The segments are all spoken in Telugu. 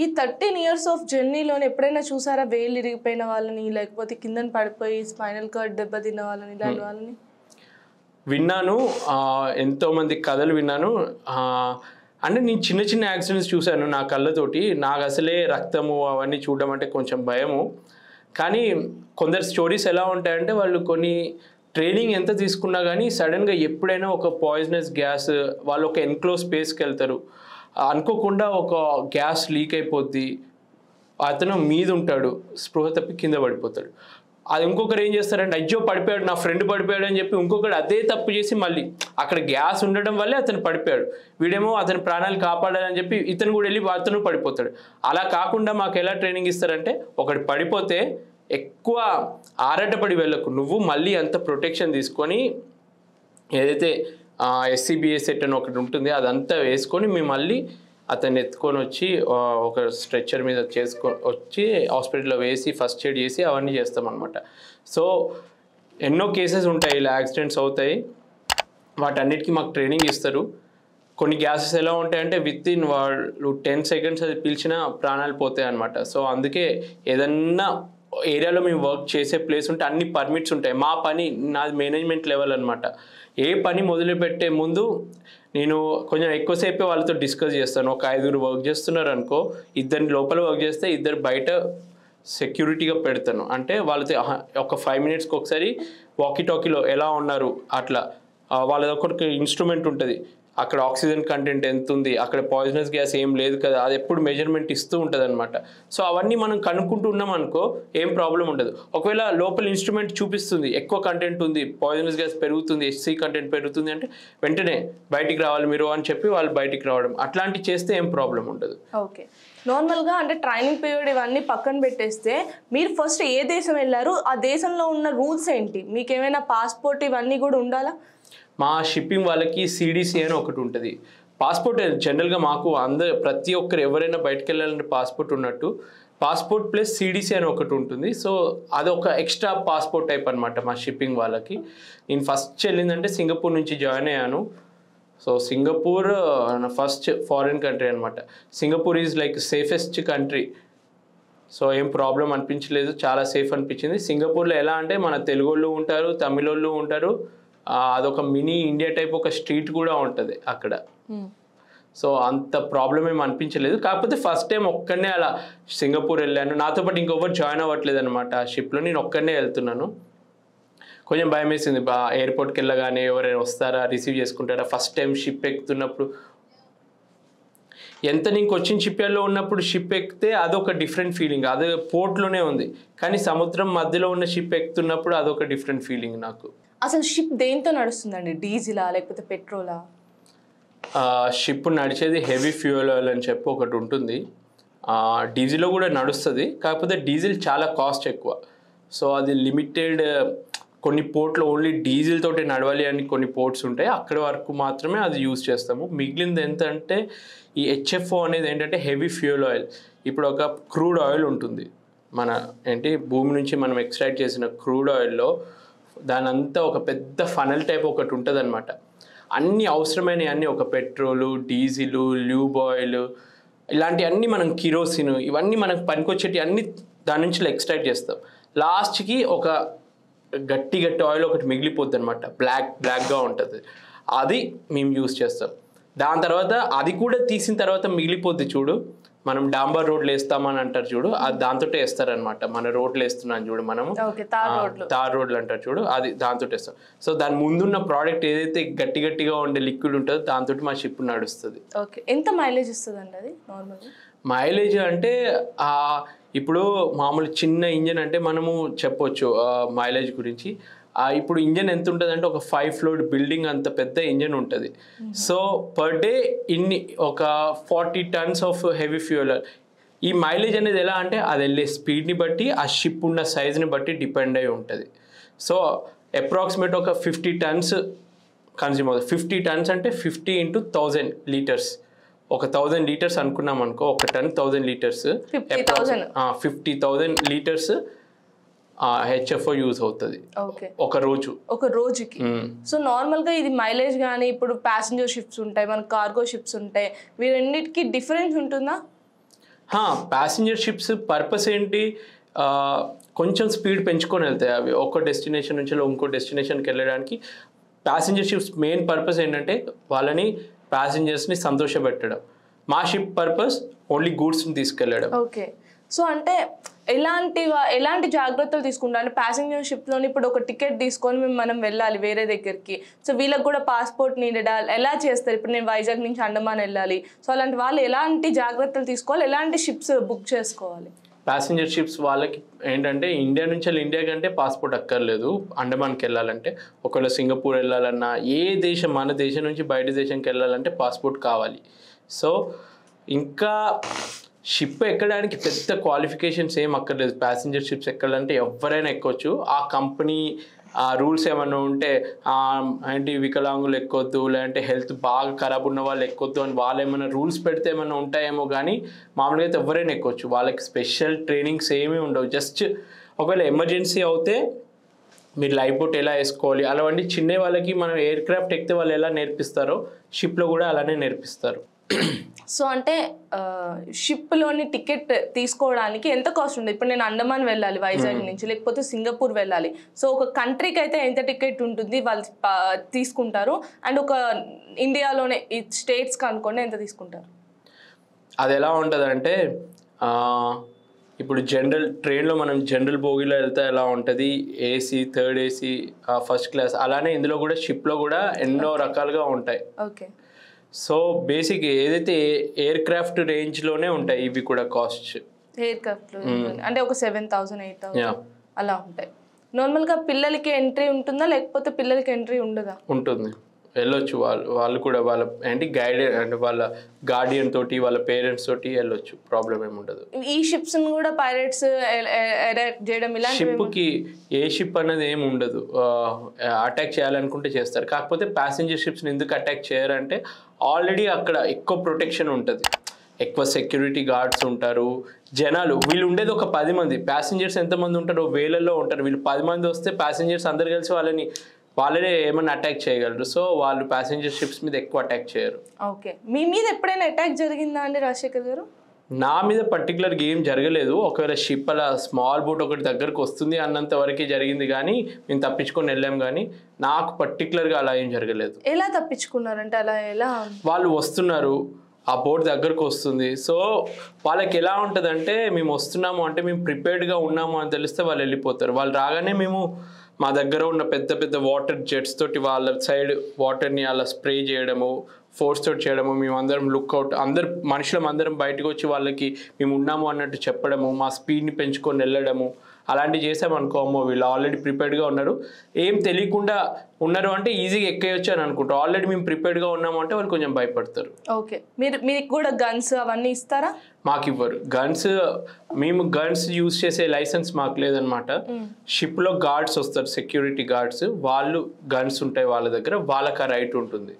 ఈ 13 ఇయర్స్ ఆఫ్ జర్నీలోనే ఎప్పుడైనా చూసారా వేళ్ళు ఇరిగిపోయిన వాళ్ళని, లేకపోతే కిందన పడిపోయి స్పైనల్ కార్డ్ దెబ్బతిన్న వాళ్ళని, ఇలాంటి వాళ్ళని? విన్నాను. ఎంతోమంది కథలు విన్నాను. అంటే నేను చిన్న చిన్న యాక్సిడెంట్స్ చూశాను నా కళ్ళతోటి. నాకు అసలే రక్తము అవన్నీ చూడడం అంటే కొంచెం భయము. కానీ కొందరు స్టోరీస్ ఎలా ఉంటాయంటే వాళ్ళు కొన్ని ట్రైనింగ్ ఎంత తీసుకున్నా కానీ సడన్గా ఎప్పుడైనా ఒక పాయిజనస్ గ్యాస్ వాళ్ళు ఒక ఎన్క్లోజ్ స్పేస్కి వెళ్తారు. అనుకోకుండా ఒక గ్యాస్ లీక్ అయిపోద్ది. అతను మీద ఉంటాడు, స్పృహ తప్పి కింద పడిపోతాడు. అది ఇంకొకరు ఏం చేస్తారంటే అయ్యో పడిపోయాడు, నా ఫ్రెండ్ పడిపోయాడు అని చెప్పి ఇంకొకరు అదే తప్పు చేసి మళ్ళీ అక్కడ గ్యాస్ ఉండడం వల్లే అతను పడిపోయాడు, వీడేమో అతని ప్రాణాలు కాపాడాలని చెప్పి ఇతను కూడా వెళ్ళి అతను పడిపోతాడు. అలా కాకుండా మాకు ఎలా ట్రైనింగ్ ఇస్తారంటే ఒకటి పడిపోతే ఎక్కువ ఆరాటపడి వెళ్ళకు, నువ్వు మళ్ళీ అంత ప్రొటెక్షన్ తీసుకొని ఏదైతే SCBA సెట్ అని ఒకటి ఉంటుంది అదంతా వేసుకొని మేము మళ్ళీ అతన్ని ఎత్తుకొని వచ్చి ఒక స్ట్రెచ్చర్ మీద వచ్చి హాస్పిటల్లో వేసి ఫస్ట్ ఎయిడ్ చేసి అవన్నీ చేస్తామన్నమాట. సో ఎన్నో కేసెస్ ఉంటాయి, ఇలా యాక్సిడెంట్స్ అవుతాయి, వాటన్నిటికీ మాకు ట్రైనింగ్ ఇస్తారు. కొన్ని గ్యాసెస్ ఎలా ఉంటాయంటే విత్ ఇన్ వాళ్ళు 10 సెకండ్స్ అది పీల్చినా ప్రాణాలు పోతాయి అన్నమాట. సో అందుకే ఏదన్నా ఏరియాలో మేము వర్క్ చేసే ప్లేస్ ఉంటే అన్ని పర్మిట్స్ ఉంటాయి. మా పని నాది మేనేజ్మెంట్ లెవెల్ అనమాట. ఏ పని మొదలుపెట్టే ముందు నేను కొంచెం ఎక్కువసేపే వాళ్ళతో డిస్కస్ చేస్తాను. ఒక 5 వర్క్ చేస్తున్నారు అనుకో, ఇద్దరిని లోపల వర్క్ చేస్తే ఇద్దరు బయట సెక్యూరిటీగా పెడతాను. అంటే వాళ్ళతో ఒక 5 మినిట్స్కి ఒకసారి వాకీ టాకీలో ఎలా ఉన్నారు అట్లా వాళ్ళది ఒక ఇన్స్ట్రుమెంట్ ఉంటుంది, అక్కడ ఆక్సిజన్ కంటెంట్ ఎంత ఉంది, అక్కడ పాయిజనస్ గ్యాస్ ఏం లేదు కదా, అది ఎప్పుడు మెజర్మెంట్ ఇస్తూ ఉంటుంది అనమాట. సో అవన్నీ మనం కనుక్కుంటూ ఉన్నాం అనుకో ఏం ప్రాబ్లం ఉండదు. ఒకవేళ లోపల ఇన్స్ట్రుమెంట్ చూపిస్తుంది ఎక్కువ కంటెంట్ ఉంది, పాయిజనస్ గ్యాస్ పెరుగుతుంది, HC కంటెంట్ పెరుగుతుంది అంటే వెంటనే బయటికి రావాలి మీరు అని చెప్పి వాళ్ళు బయటికి రావడం, అట్లాంటివి చేస్తే ఏం ప్రాబ్లం ఉండదు. ఓకే, నార్మల్గా అంటే ట్రైనింగ్ పీరియడ్ ఇవన్నీ పక్కన పెట్టేస్తే మీరు ఫస్ట్ ఏ దేశం వెళ్ళారు, ఆ దేశంలో ఉన్న రూల్స్ ఏంటి, మీకు ఏమైనా పాస్పోర్ట్ ఇవన్నీ కూడా ఉండాలా? మా షిప్పింగ్ వాళ్ళకి CDC అని ఒకటి ఉంటుంది. పాస్పోర్ట్ జనరల్గా మాకు ప్రతి ఒక్కరు ఎవరైనా బయటకు వెళ్ళాలంటే పాస్పోర్ట్ ఉన్నట్టు పాస్పోర్ట్ ప్లస్ CDC అని ఒకటి ఉంటుంది. సో అదొక ఎక్స్ట్రా పాస్పోర్ట్ టైప్ అనమాట మా షిప్పింగ్ వాళ్ళకి. నేను ఫస్ట్ వెళ్ళిందంటే సింగపూర్ నుంచి జాయిన్ అయ్యాను. సో సింగపూర్ నా ఫస్ట్ ఫారిన్ కంట్రీ అనమాట. Singapore is like safest country. So ఏం ప్రాబ్లం అనిపించలేదు, చాలా సేఫ్ అనిపించింది. సింగపూర్లో ఎలా అంటే మన తెలుగు వాళ్ళు ఉంటారు, తమిళ వాళ్ళు ఉంటారు, అదొక మినీ ఇండియా టైప్ ఒక స్ట్రీట్ కూడా ఉంటుంది అక్కడ. సో అంత ప్రాబ్లం ఏమి అనిపించలేదు. కాకపోతే ఫస్ట్ టైం ఒక్కనే అలా సింగపూర్ వెళ్ళాను, నాతో పాటు ఇంకొకరు జాయిన్ అవ్వట్లేదు అనమాట ఆ షిప్లో, నేను ఒక్కనే వెళ్తున్నాను. కొంచెం భయం వేసింది, ఎయిర్పోర్ట్కి వెళ్ళగానే ఎవరైనా వస్తారా, రిసీవ్ చేసుకుంటారా. ఫస్ట్ టైం షిప్ ఎక్కుతున్నప్పుడు ఎంత నీకు వచ్చిన షిప్యార్డ్లో ఉన్నప్పుడు షిప్ ఎక్కితే అదొక డిఫరెంట్ ఫీలింగ్, అది పోర్ట్లోనే ఉంది, కానీ సముద్రం మధ్యలో ఉన్న షిప్ ఎక్కుతున్నప్పుడు అదొక డిఫరెంట్ ఫీలింగ్ నాకు. అసలు షిప్ దేంతో నడుస్తుందండి, డీజిలా లేకపోతే పెట్రోలా? షిప్ నడిచేది హెవీ ఫ్యూయల్ ఆయిల్ అని చెప్పి ఒకటి ఉంటుంది. డీజిల్లో కూడా నడుస్తుంది, కాకపోతే డీజిల్ చాలా కాస్ట్ ఎక్కువ. సో అది లిమిటెడ్, కొన్ని పోర్ట్లో ఓన్లీ డీజిల్ తోటి నడవాలి అని కొన్ని పోర్ట్స్ ఉంటాయి, అక్కడి వరకు మాత్రమే అది యూజ్ చేస్తాము. మిగిలింది ఎంత అంటే ఈ HFO అనేది ఏంటంటే హెవీ ఫ్యూయల్ ఆయిల్. ఇప్పుడు ఒక క్రూడ్ ఆయిల్ ఉంటుంది, మన భూమి నుంచి మనం ఎక్స్ట్రాక్ట్ చేసిన క్రూడ్ ఆయిల్లో దాని అంతా ఒక పెద్ద ఫనల్ టైప్ ఒకటి ఉంటుంది అనమాట. అన్ని అవసరమైనవి అన్నీ, ఒక పెట్రోలు, డీజిలు, ల్యూబ్ ఆయిల్, ఇలాంటివన్నీ మనం కిరోసిన్, ఇవన్నీ మనకు పనికొచ్చేటి అన్నీ దాని నుంచి ఎక్స్ట్రాక్ట్ చేస్తాం. లాస్ట్కి ఒక గట్టి ఆయిల్ ఒకటి మిగిలిపోద్ది అనమాట, బ్లాక్గా ఉంటుంది, అది మేము యూజ్ చేస్తాం. దాని తర్వాత అది కూడా తీసిన తర్వాత మిగిలిపోద్ది చూడు, మనం డాంబర్ రోడ్లు వేస్తామని అంటారు చూడు, అది దాంతో వేస్తారనమాట. మన రోడ్లు వేస్తున్నాం చూడు మనము, తార్ రోడ్లు అంటారు చూడు, అది దాంతో వేస్తాం. సో దాని ముందున్న ప్రోడక్ట్ ఏదైతే గట్టిగా ఉండే లిక్విడ్ ఉంటుందో దాంతో మా షిప్ నడుస్తుంది. ఓకే, ఎంత మైలేజ్ ఇస్తుందండి అది నార్మల్గా? మైలేజ్ అంటే ఇప్పుడు మామూలు చిన్న ఇంజన్ అంటే మనము చెప్పొచ్చు మైలేజ్ గురించి. ఇప్పుడు ఇంజన్ ఎంత ఉంటుంది అంటే ఒక 5 ఫ్లోర్ బిల్డింగ్ అంత పెద్ద ఇంజన్ ఉంటుంది. సో పర్ డే ఒక 40 టన్స్ ఆఫ్ హెవీ ఫ్యూయల్. ఈ మైలేజ్ అనేది ఎలా అంటే అది వెళ్ళే స్పీడ్ని బట్టి, ఆ షిప్ ఉన్న సైజ్ని బట్టి డిపెండ్ అయి ఉంటుంది. సో అప్రాక్సిమేట్ ఒక 50 టన్స్ కన్జ్యూమ్ అవుతుంది. 50 టన్స్ అంటే 50 × 1000 లీటర్స్. ఒక 1000 లీటర్స్ అనుకున్నాం అనుకో, ఒక టన్ 1000 లీటర్స్, 50,000 లీటర్స్ HFO యూజ్ అవుతుంది ఒక రోజుకి. సో నార్మల్గా ఇది మైలేజ్ కానీ, ఇప్పుడు ప్యాసింజర్ షిప్స్ ఉంటాయి, మన కార్గో షిప్స్ ఉంటాయి, వీరన్నిటికీ డిఫరెన్స్ ఉంటుందా? ప్యాసింజర్ షిప్స్ పర్పస్ ఏంటి, కొంచెం స్పీడ్ పెంచుకొని వెళ్తాయి అవి ఒక డెస్టినేషన్ నుంచి ఇంకో డెస్టినేషన్కి వెళ్ళడానికి. ప్యాసింజర్ షిప్స్ మెయిన్ పర్పస్ ఏంటంటే వాళ్ళని ప్యాసింజర్స్ని సంతోషపెట్టడం. మా షిప్ పర్పస్ ఓన్లీ గూడ్స్ని తీసుకెళ్ళడం. ఓకే. సో అంటే ఎలాంటి జాగ్రత్తలు తీసుకుంటారు అంటే ప్యాసింజర్ షిప్లోని ఇప్పుడు ఒక టికెట్ తీసుకొని మనం వెళ్ళాలి వేరే దగ్గరికి, సో వీళ్ళకి కూడా పాస్పోర్ట్ నీడెడ్ ఎలా చేస్తారు? ఇప్పుడు నేను వైజాగ్ నుంచి అండమాన్ వెళ్ళాలి, సో అలాంటి వాళ్ళు ఎలాంటి జాగ్రత్తలు తీసుకోవాలి, ఎలాంటి షిప్స్ బుక్ చేసుకోవాలి? ప్యాసింజర్ షిప్స్ వాళ్ళకి ఏంటంటే ఇండియా నుంచి ఇండియా కంటే పాస్పోర్ట్ అక్కర్లేదు అండమాన్కి వెళ్ళాలంటే. ఒకవేళ సింగపూర్ వెళ్ళాలన్నా, ఏ దేశం మన దేశం నుంచి బయట దేశంకి వెళ్ళాలంటే పాస్పోర్ట్ కావాలి. సో ఇంకా షిప్ ఎక్కడానికి పెద్ద క్వాలిఫికేషన్స్ ఏం అక్కర్లేదు. ప్యాసింజర్ షిప్స్ ఎక్కాలంటే ఎవరైనా ఎక్కొచ్చు. ఆ కంపెనీ ఆ రూల్స్ ఏమన్నా ఉంటే ఏంటి వికలాంగులు ఎక్కొద్దు, లేదంటే హెల్త్ బాగా ఖరాబ్ ఉన్న వాళ్ళు ఎక్కొద్దు అని వాళ్ళు ఏమైనా రూల్స్ పెడితే ఏమైనా ఉంటాయేమో, కానీ మామూలుగా అయితే ఎవరైనా ఎక్కొచ్చు. వాళ్ళకి స్పెషల్ ట్రైనింగ్స్ ఏమీ ఉండవు. జస్ట్ ఒకవేళ ఎమర్జెన్సీ అవుతే మీరు లైఫ్ బోట్ ఎలా వేసుకోవాలి అలాంటి చిన్న వాళ్ళకి మనం ఎయిర్ క్రాఫ్ట్ ఎక్కితే వాళ్ళు ఎలా నేర్పిస్తారో షిప్లో కూడా అలానే నేర్పిస్తారు. సో అంటే షిప్లోని టికెట్ తీసుకోవడానికి ఎంత కాస్ట్ ఉంది? ఇప్పుడు నేను అండమాన్ వెళ్ళాలి వైజాగ్ నుంచి, లేకపోతే సింగపూర్ వెళ్ళాలి, సో ఒక కంట్రీకి అయితే ఎంత టికెట్ ఉంటుంది వాళ్ళు తీసుకుంటారు, అండ్ ఒక ఇండియాలోనే ఈ స్టేట్స్కి అనుకోండి ఎంత తీసుకుంటారు? అది ఎలా ఉంటుంది అంటే ఇప్పుడు జనరల్ ట్రైన్లో మనం జనరల్ బోగీలో వెళ్తే ఎలా ఉంటుంది, AC, third AC, first class, అలానే ఇందులో కూడా షిప్లో కూడా ఎన్నో రకాలుగా ఉంటాయి. ఓకే. సో బేసిక్ ఏదైతే ఎయిర్ క్రాఫ్ట్ రేంజ్లోనే ఉంటాయి ఇవి కూడా కాస్ట్. ఎయిర్ క్రాఫ్ట్లో అంటే ఒక 7,000 8,000 అలా ఉంటాయి. నార్మల్గా పిల్లలకి ఎంట్రీ ఉంటుందా, లేకపోతే పిల్లలకి ఎంట్రీ ఉండదా? ఉంటుంది, వెళ్ళొచ్చు. వాళ్ళు కూడా వాళ్ళ ఏంటి గైడెన్ అంటే వాళ్ళ గార్డియన్ తోటి వాళ్ళ పేరెంట్స్ తోటి వెళ్ళొచ్చు, ప్రాబ్లం ఏమి ఉండదు. ఈ షిప్స్ కూడా పైరేట్స్ అటాక్ చేయడం ఇలా షిప్కి ఏ షిప్ అన్నది ఏమి ఉండదు. అటాక్ చేయాలనుకుంటే చేస్తారు. కాకపోతే ప్యాసింజర్ షిప్స్ని ఎందుకు అటాక్ చేయరంటే ఆల్రెడీ అక్కడ ఎక్కువ ప్రొటెక్షన్ ఉంటుంది, ఎక్కువ సెక్యూరిటీ గార్డ్స్ ఉంటారు, జనాలు. వీళ్ళు ఉండేది ఒక 10 మంది, ప్యాసింజర్స్ ఎంతమంది ఉంటారో వేలల్లో ఉంటారు. వీళ్ళు 10 మంది వస్తే ప్యాసింజర్స్ అందరు కలిసి వాళ్ళనే ఏమైనా అటాక్ చేయగలరు. సో వాళ్ళు ప్యాసింజర్ షిప్స్ మీద ఎక్కువ అటాక్ చేయరు. ఓకే. మీ మీద ఎప్పుడైనా అటాక్ జరిగిందా అండి రాజశేఖర్ గారు? నా మీద పర్టికులర్గా ఏం జరగలేదు. ఒకవేళ షిప్ అలా స్మాల్ బోట్ ఒకటి దగ్గరకు వస్తుంది అన్నంత వరకే జరిగింది, కానీ మేము తప్పించుకొని వెళ్ళాం. కానీ నాకు పర్టికులర్గా అలా ఏం జరగలేదు. ఎలా తప్పించుకున్నారంటే అలా ఎలా? వాళ్ళు వస్తున్నారు, ఆ బోట్ దగ్గరకు వస్తుంది. సో వాళ్ళకి ఎలా ఉంటుందంటే మేము వస్తున్నాము అంటే మేము ప్రిపేర్డ్గా ఉన్నాము అని తెలిస్తే వాళ్ళు వెళ్ళిపోతారు. వాళ్ళు రాగానే మేము మా దగ్గర ఉన్న పెద్ద పెద్ద వాటర్ జెట్స్ తోటి వాళ్ళ సైడ్ వాటర్ని అలా స్ప్రే చేయడము, ఫోర్స్ తోటి చేయడము, మేము అందరం లుక్అవుట్ మనుషులం అందరం బయటకు వచ్చి వాళ్ళకి మేము ఉన్నాము అన్నట్టు చెప్పడము, మా స్పీడ్ని పెంచుకొని వెళ్ళడము, అలాంటివి చేసామనుకో అమ్మో వీళ్ళు ఆల్రెడీ ప్రిపేర్డ్గా ఉన్నారు, ఏం తెలియకుండా ఉన్నారు అంటే ఈజీగా ఎక్కేయచ్చు అని అనుకుంటారు. ఆల్రెడీ మేము ప్రిపేర్డ్గా ఉన్నాము అంటే వాళ్ళు కొంచెం భయపడతారు. ఓకే. మీకు కూడా గన్స్ అవన్నీ ఇస్తారా? మాకు ఇవ్వరు గన్స్. మేము గన్స్ యూజ్ చేసే లైసెన్స్ మాకు లేదనమాట. షిప్లో గార్డ్స్ వస్తారు, సెక్యూరిటీ గార్డ్స్, వాళ్ళు గన్స్ ఉంటాయి వాళ్ళ దగ్గర, వాళ్ళకి ఆ రైట్ ఉంటుంది.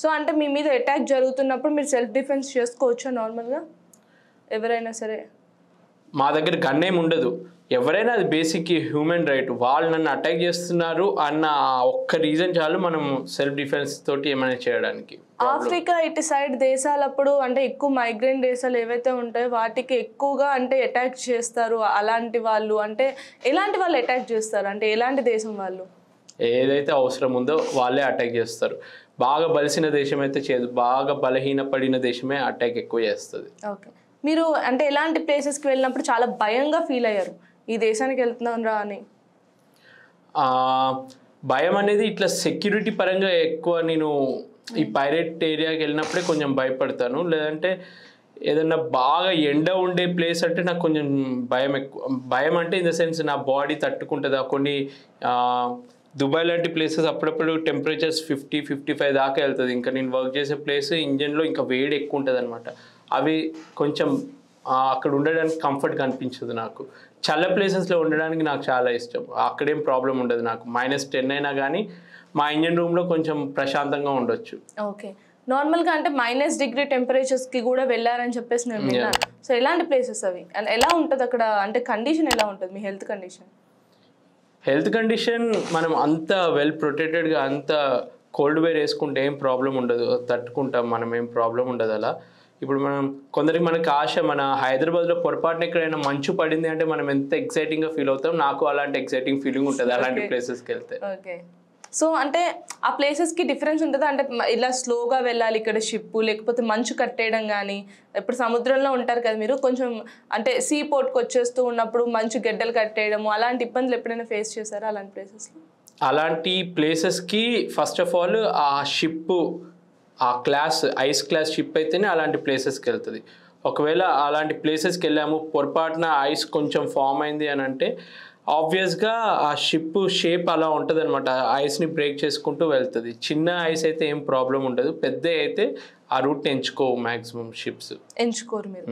సో అంటే మీ మీద అటాక్ జరుగుతున్నప్పుడు మీరు సెల్ఫ్ డిఫెన్స్ చేసుకోవచ్చా నార్మల్గా ఎవరైనా సరే? మా దగ్గర గన్ ఏమి ఉండదు. ఎవరైనా అది బేసిక్ హ్యూమన్ రైట్. వాళ్ళు నన్ను అటాక్ చేస్తున్నారు అన్న ఒక్క రీజన్ చాలు మనం సెల్ఫ్ డిఫెన్స్ తోటి ఏమైనా చేయడానికి. ఆఫ్రికా ఇటు సైడ్ దేశాలప్పుడు అంటే ఎక్కువ మైగ్రెంట్ దేశాలు ఏవైతే ఉంటాయో వాటికి ఎక్కువగా అంటే అటాక్ చేస్తారు. అలాంటి వాళ్ళు అంటే ఎలాంటి వాళ్ళు అటాక్ చేస్తారు అంటే ఎలాంటి దేశం వాళ్ళు? ఏదైతే అవసరం ఉందో వాళ్ళే అటాక్ చేస్తారు. బాగా బలిసిన దేశం అయితే చేయదు, బాగా బలహీనపడిన దేశమే అటాక్ ఎక్కువ చేస్తుంది. ఓకే. మీరు అంటే ఎలాంటి ప్లేసెస్కి వెళ్ళినప్పుడు చాలా భయంగా ఫీల్ అయ్యారు ఈ దేశానికి వెళ్తున్నాం రా అని? భయం అనేది ఇట్లా సెక్యూరిటీ పరంగా ఎక్కువ నేను ఈ పైరేట్ ఏరియాకి వెళ్ళినప్పుడే కొంచెం భయపడతాను. లేదంటే ఏదన్నా బాగా ఎండ ఉండే ప్లేస్ అంటే నాకు కొంచెం భయం ఎక్కువ. భయం అంటే ఇన్ ద సెన్స్ నా బాడీ తట్టుకుంటుందా. కొన్ని దుబాయ్ లాంటి ప్లేసెస్ అప్పుడప్పుడు టెంపరేచర్స్ 50-55 దాకా వెళ్తుంది. ఇంకా నేను వర్క్ చేసే ప్లేస్ ఇంజన్లో ఇంకా వేడి ఎక్కువ ఉంటుంది అనమాట. అవి కొంచెం అక్కడ ఉండడానికి కంఫర్ట్గా అనిపించదు నాకు. చల్ల ప్లేసెస్లో ఉండడానికి నాకు చాలా ఇష్టం. అక్కడేం ప్రాబ్లం ఉండదు నాకు. -10 అయినా కానీ మా ఇంజన్ రూమ్లో కొంచెం ప్రశాంతంగా ఉండొచ్చు. ఓకే. నార్మల్గా అంటే -డిగ్రీ టెంపరేచర్స్కి కూడా వెళ్ళారని చెప్పేసి నేను విన్నాను. సో ఎలాంటి ప్లేసెస్ అవి అండ్ ఎలా ఉంటుంది అక్కడ అంటే కండిషన్ ఎలా ఉంటుంది మీ హెల్త్ కండిషన్? హెల్త్ కండిషన్ మనం అంత వెల్ ప్రొటెక్టెడ్గా అంత కోల్డ్ వేర్ వేసుకుంటే ఏం ప్రాబ్లం ఉండదు, తట్టుకుంటాం మనం, ఏం ప్రాబ్లం ఉండదు. అలా ఇప్పుడు మనం కొందరికి మనకి ఆశ, మన హైదరాబాద్లో పొరపాటున ఎక్కడైనా మంచు పడింది అంటే మనం ఎంత ఎక్సైటింగ్గా ఫీల్ అవుతాం. నాకు అలాంటి ఎక్సైటింగ్ ఫీలింగ్ ఉంటుంది అలాంటి ప్లేసెస్కి వెళ్తే. ఓకే. సో అంటే ఆ ప్లేసెస్కి డిఫరెన్స్ ఉంటుందా? అంటే ఇలా స్లోగా వెళ్ళాలి ఇక్కడ షిప్, లేకపోతే మంచు కట్టేయడం కానీ, ఇప్పుడు సముద్రంలో ఉంటారు కదా మీరు, కొంచెం అంటే సీ పోర్ట్కి వచ్చేస్తూ ఉన్నప్పుడు మంచు గడ్డలు కట్టేయడము అలాంటి ఇబ్బందులు ఎప్పుడైనా ఫేస్ చేశారా అలాంటి ప్లేసెస్లో? అలాంటి ప్లేసెస్కి ఫస్ట్ ఆఫ్ ఆల్ ఆ షిప్, ఆ క్లాస్ ఐస్ క్లాస్ షిప్ అయితేనే అలాంటి ప్లేసెస్కి వెళ్తుంది. ఒకవేళ అలాంటి ప్లేసెస్కి వెళ్ళాము, పొరపాటున ఐస్ కొంచెం ఫామ్ అయింది అని అంటే ఆబ్వియస్గా ఆ షిప్ షేప్ అలా ఉంటుంది అనమాట. ఐస్ని బ్రేక్ చేసుకుంటూ వెళ్తుంది. చిన్న ఐస్ అయితే ఏం ప్రాబ్లం ఉండదు, పెద్ద అయితే ఆ రూట్ని ఎంచుకోవు మ్యాక్సిమం షిప్స్. ఎంచుకోరు మీరు.